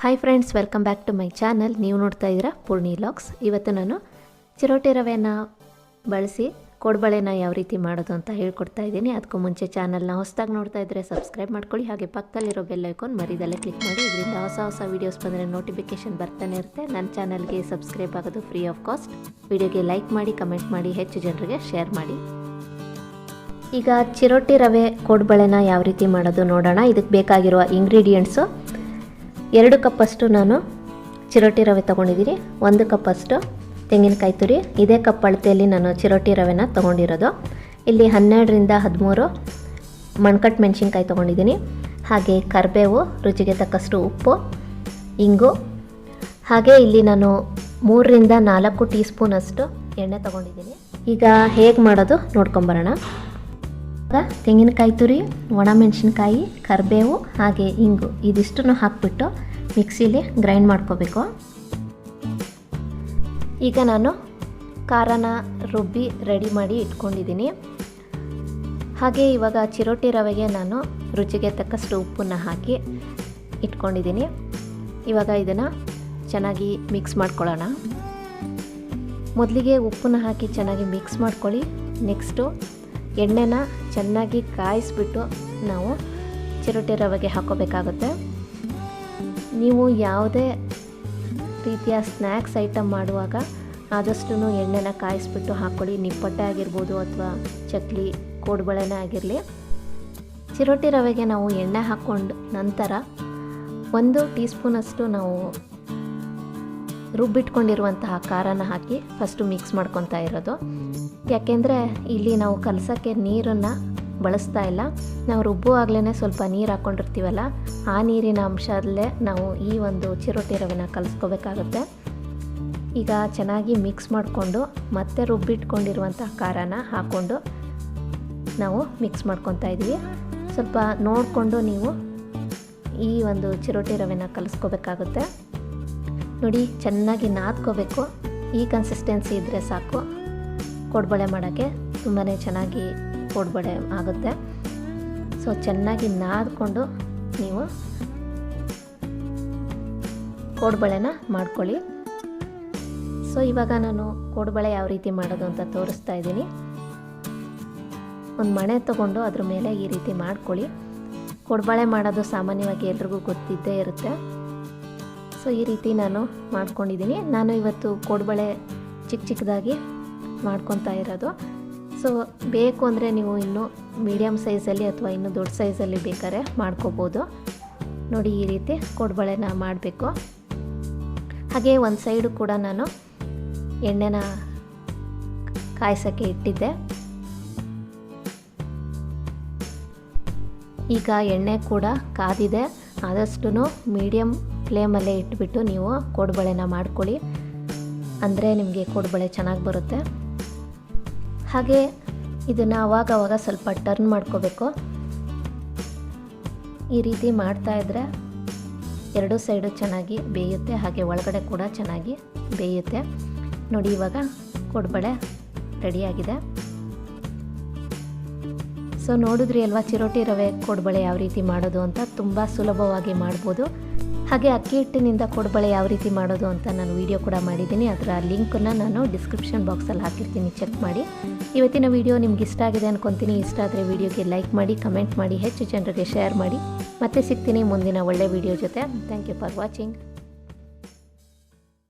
Hi friends, welcome back to my channel. ನೀವು ನೋಡ್ತಾ ಇದ್ದೀರಾ ಪೂರ್ಣಿವ್ಲಾಗ್ಸ್. ಇವತ್ತು ನಾನು ಚಿರೋಟಿ ರವೆನ ಬಳಸಿ ಕೋಡ್ಬಳೆನ ಯಾವ ರೀತಿ ಮಾಡೋದು ಅಂತ ಹೇಳ್ಕೊಡ್ತಾ ಇದ್ದೀನಿ. ಅದಕ್ಕೂ ಮುಂಚೆ ಚಾನಲ್ನ ಹೊಸದಾಗಿ ನೋಡ್ತಾ ಇದ್ದರೆ ಸಬ್ಸ್ಕ್ರೈಬ್ ಮಾಡ್ಕೊಳ್ಳಿ. ಹಾಗೆ ಪಕ್ಕದಲ್ಲಿರೋ ಬೆಲ್ ಐಕಾನ್ ಮರಿದಲ್ಲೇ ಕ್ಲಿಕ್ ಮಾಡಿ. ಇದರಿಂದ ಹೊಸ ವೀಡಿಯೋಸ್ ಬಂದರೆ ನೋಟಿಫಿಕೇಷನ್ ಬರ್ತಾನೆ ಇರುತ್ತೆ. ನನ್ನ ಚಾನಲ್ಗೆ ಸಬ್ಸ್ಕ್ರೈಬ್ ಆಗೋದು ಫ್ರೀ ಆಫ್ ಕಾಸ್ಟ್. ವಿಡಿಯೋಗೆ ಲೈಕ್ ಮಾಡಿ, ಕಮೆಂಟ್ ಮಾಡಿ, ಹೆಚ್ಚು ಜನರಿಗೆ ಶೇರ್ ಮಾಡಿ. ಈಗ ಚಿರೋಟಿ ರವೆ ಕೋಡ್ಬಳೆನ ಯಾವ ರೀತಿ ಮಾಡೋದು ನೋಡೋಣ. ಇದಕ್ಕೆ ಬೇಕಾಗಿರುವ ಇಂಗ್ರೀಡಿಯೆಂಟ್ಸು 2 ಕಪ್ಪಷ್ಟು ನಾನು ಚಿರೋಟಿ ರವೆ ತೊಗೊಂಡಿದ್ದೀನಿ. 1 ಕಪ್ಪಷ್ಟು ತೆಂಗಿನಕಾಯಿ ತುರಿ. ಇದೇ ಕಪ್ ಅಳತೆಯಲ್ಲಿ ನಾನು ಚಿರೋಟಿ ರವೆನ ತೊಗೊಂಡಿರೋದು. ಇಲ್ಲಿ 12ರಿಂದ 13 ಮಣ್ಕಟ್ಟು ಮೆಣಸಿನ್ಕಾಯಿ ತೊಗೊಂಡಿದ್ದೀನಿ. ಹಾಗೆ ಕರಿಬೇವು, ರುಚಿಗೆ ತಕ್ಕಷ್ಟು ಉಪ್ಪು, ಇಂಗು. ಹಾಗೆ ಇಲ್ಲಿ ನಾನು 3ರಿಂದ 4 ಟೀ ಸ್ಪೂನಷ್ಟು ಎಣ್ಣೆ ತೊಗೊಂಡಿದ್ದೀನಿ. ಈಗ ಹೇಗೆ ಮಾಡೋದು ನೋಡ್ಕೊಂಬರೋಣ. ತೆಂಗಿನಕಾಯಿ ತುರಿ, ಒಣಮೆಣಸಿನ್ಕಾಯಿ, ಕರಿಬೇವು ಹಾಗೆ ಇಂಗು ಇದಿಷ್ಟನ್ನು ಹಾಕಿಬಿಟ್ಟು ಮಿಕ್ಸಿಲಿ ಗ್ರೈಂಡ್ ಮಾಡ್ಕೋಬೇಕು. ಈಗ ನಾನು ಖಾರನ ರುಬ್ಬಿ ರೆಡಿ ಮಾಡಿ ಇಟ್ಕೊಂಡಿದ್ದೀನಿ. ಹಾಗೆ ಇವಾಗ ಚಿರೋಟಿ ರವೆಗೆ ನಾನು ರುಚಿಗೆ ತಕ್ಕಷ್ಟು ಉಪ್ಪನ್ನು ಹಾಕಿ ಇಟ್ಕೊಂಡಿದ್ದೀನಿ. ಇವಾಗ ಇದನ್ನು ಚೆನ್ನಾಗಿ ಮಿಕ್ಸ್ ಮಾಡ್ಕೊಳ್ಳೋಣ. ಮೊದಲಿಗೆ ಉಪ್ಪನ್ನು ಹಾಕಿ ಚೆನ್ನಾಗಿ ಮಿಕ್ಸ್ ಮಾಡ್ಕೊಳ್ಳಿ. ನೆಕ್ಸ್ಟು ಎಣ್ಣೆನ ಚೆನ್ನಾಗಿ ಕಾಯಿಸ್ಬಿಟ್ಟು ನಾವು ಚಿರೋಟಿ ರವೆಗೆ ಹಾಕೋಬೇಕಾಗುತ್ತೆ. ನೀವು ಯಾವುದೇ ರೀತಿಯ ಸ್ನ್ಯಾಕ್ಸ್ ಐಟಮ್ ಮಾಡುವಾಗ ಆದಷ್ಟು ಎಣ್ಣೆನ ಕಾಯಿಸ್ಬಿಟ್ಟು ಹಾಕ್ಕೊಳ್ಳಿ. ನಿಪ್ಪಟ್ಟೆ ಆಗಿರ್ಬೋದು ಅಥವಾ ಚಕ್ಲಿ, ಕೋಡ್ಬಳೆನೇ ಆಗಿರಲಿ. ಚಿರೋಟಿ ರವೆಗೆ ನಾವು ಎಣ್ಣೆ ಹಾಕ್ಕೊಂಡು ನಂತರ 1 ಟೀ ಸ್ಪೂನಷ್ಟು ನಾವು ರುಬ್ಬಿಟ್ಕೊಂಡಿರುವಂತಹ ಖಾರನ ಹಾಕಿ ಫಸ್ಟು ಮಿಕ್ಸ್ ಮಾಡ್ಕೊತಾ ಇರೋದು. ಯಾಕೆಂದರೆ ಇಲ್ಲಿ ನಾವು ಕಲಸೋಕ್ಕೆ ನೀರನ್ನು ಬಳಸ್ತಾ ಇಲ್ಲ. ನಾವು ರುಬ್ಬುವಾಗಲೇ ಸ್ವಲ್ಪ ನೀರು ಹಾಕ್ಕೊಂಡಿರ್ತೀವಲ್ಲ, ಆ ನೀರಿನ ಅಂಶದಲ್ಲೇ ನಾವು ಈ ಒಂದು ಚಿರೋಟಿ ರವೆನ ಕಲಿಸ್ಕೋಬೇಕಾಗುತ್ತೆ. ಈಗ ಚೆನ್ನಾಗಿ ಮಿಕ್ಸ್ ಮಾಡಿಕೊಂಡು ಮತ್ತೆ ರುಬ್ಬಿಟ್ಕೊಂಡಿರುವಂಥ ಖಾರನ ಹಾಕ್ಕೊಂಡು ನಾವು ಮಿಕ್ಸ್ ಮಾಡ್ಕೊತಾ ಇದ್ದೀವಿ. ಸ್ವಲ್ಪ ನೋಡಿಕೊಂಡು ನೀವು ಈ ಒಂದು ಚಿರೋಟಿ ರವೆನ ಕಲಿಸ್ಕೋಬೇಕಾಗುತ್ತೆ. ನೋಡಿ, ಚೆನ್ನಾಗಿ ನಾದ್ಕೋಬೇಕು. ಈ ಕನ್ಸಿಸ್ಟೆನ್ಸಿ ಇದ್ದರೆ ಸಾಕು. ಕೋಡ್ಬಳೆ ಮಾಡೋಕ್ಕೆ ತುಂಬಾ ಚೆನ್ನಾಗಿ ಕೋಡ್ಬಳೆ ಆಗುತ್ತೆ. ಸೊ ಚೆನ್ನಾಗಿ ನಾದ್ಕೊಂಡು ನೀವು ಕೋಡ್ಬಳೆನ ಮಾಡ್ಕೊಳ್ಳಿ. ಸೊ ಇವಾಗ ನಾನು ಕೋಡ್ಬಳೆ ಯಾವ ರೀತಿ ಮಾಡೋದು ಅಂತ ತೋರಿಸ್ತಾ ಇದ್ದೀನಿ. ಒಂದು ಮಣೆ ತೊಗೊಂಡು ಅದ್ರ ಮೇಲೆ ಈ ರೀತಿ ಮಾಡ್ಕೊಳ್ಳಿ. ಕೋಡ್ಬಳೆ ಮಾಡೋದು ಸಾಮಾನ್ಯವಾಗಿ ಎಲ್ರಿಗೂ ಗೊತ್ತಿದ್ದೇ ಇರುತ್ತೆ. ಸೊ ಈ ರೀತಿ ನಾನು ಮಾಡ್ಕೊಂಡಿದ್ದೀನಿ. ನಾನು ಇವತ್ತು ಕೋಡ್ಬಳೆ ಚಿಕ್ಕದಾಗಿ ಮಾಡ್ಕೊತಾ ಇರೋದು. ಸೊ ಬೇಕು ಅಂದರೆ ನೀವು ಇನ್ನೂ ಮೀಡಿಯಮ್ ಸೈಜಲ್ಲಿ ಅಥವಾ ಇನ್ನೂ ದೊಡ್ಡ ಸೈಜಲ್ಲಿ ಬೇಕಾದ್ರೆ ಮಾಡ್ಕೋಬೋದು. ನೋಡಿ, ಈ ರೀತಿ ಕೋಡ್ಬಳೆನ ಮಾಡಬೇಕು. ಹಾಗೆ ಒಂದು ಸೈಡು ಕೂಡ ನಾನು ಎಣ್ಣೆನ ಕಾಯಿಸೋಕ್ಕೆ ಇಟ್ಟಿದ್ದೆ. ಈಗ ಎಣ್ಣೆ ಕೂಡ ಕಾದಿದೆ. ಆದಷ್ಟು ಮೀಡಿಯಮ್ ಫ್ಲೇಮಲ್ಲೇ ಇಟ್ಬಿಟ್ಟು ನೀವು ಕೋಡ್ಬಳೆನ ಮಾಡ್ಕೊಳ್ಳಿ. ಅಂದರೆ ನಿಮಗೆ ಕೋಡ್ಬಳೆ ಚೆನ್ನಾಗಿ ಬರುತ್ತೆ. ಹಾಗೆ ಇದನ್ನು ಅವಾಗವಾಗ ಸ್ವಲ್ಪ ಟರ್ನ್ ಮಾಡ್ಕೋಬೇಕು. ಈ ರೀತಿ ಮಾಡ್ತಾಯಿದ್ರೆ 2 ಸೈಡು ಚೆನ್ನಾಗಿ ಬೇಯುತ್ತೆ. ಹಾಗೆ ಒಳಗಡೆ ಕೂಡ ಚೆನ್ನಾಗಿ ಬೇಯುತ್ತೆ. ನೋಡಿ, ಇವಾಗ ಕೋಡ್ಬಳೆ ರೆಡಿಯಾಗಿದೆ. ಸೊ ನೋಡಿದ್ರಿ ಅಲ್ವಾ ಚಿರೋಟಿ ರವೆ ಕೋಡ್ಬಳೆ ಯಾವ ರೀತಿ ಮಾಡೋದು ಅಂತ. ತುಂಬ ಸುಲಭವಾಗಿ ಮಾಡ್ಬೋದು. ಹಾಗೆ ಅಕ್ಕಿ ಹಿಟ್ಟಿನಿಂದ ಕೋಡ್ಬಳೆ ಯಾವ ರೀತಿ ಮಾಡೋದು ಅಂತ ನಾನು ವಿಡಿಯೋ ಕೂಡ ಮಾಡಿದ್ದೀನಿ. ಅದರ ಲಿಂಕನ್ನು ನಾನು ಡಿಸ್ಕ್ರಿಪ್ಷನ್ ಬಾಕ್ಸಲ್ಲಿ ಹಾಕಿರ್ತೀನಿ, ಚೆಕ್ ಮಾಡಿ. ಇವತ್ತಿನ ವಿಡಿಯೋ ನಿಮ್ಗೆ ಇಷ್ಟ ಆಗಿದೆ ಅಂದ್ಕೊತೀನಿ. ಇಷ್ಟ ಆದರೆ ವಿಡಿಯೋಗೆ ಲೈಕ್ ಮಾಡಿ, ಕಮೆಂಟ್ ಮಾಡಿ, ಹೆಚ್ಚು ಜನರಿಗೆ ಶೇರ್ ಮಾಡಿ. ಮತ್ತೆ ಸಿಗ್ತೀನಿ ಮುಂದಿನ ಒಳ್ಳೆ ವಿಡಿಯೋ ಜೊತೆ. Thank you for watching.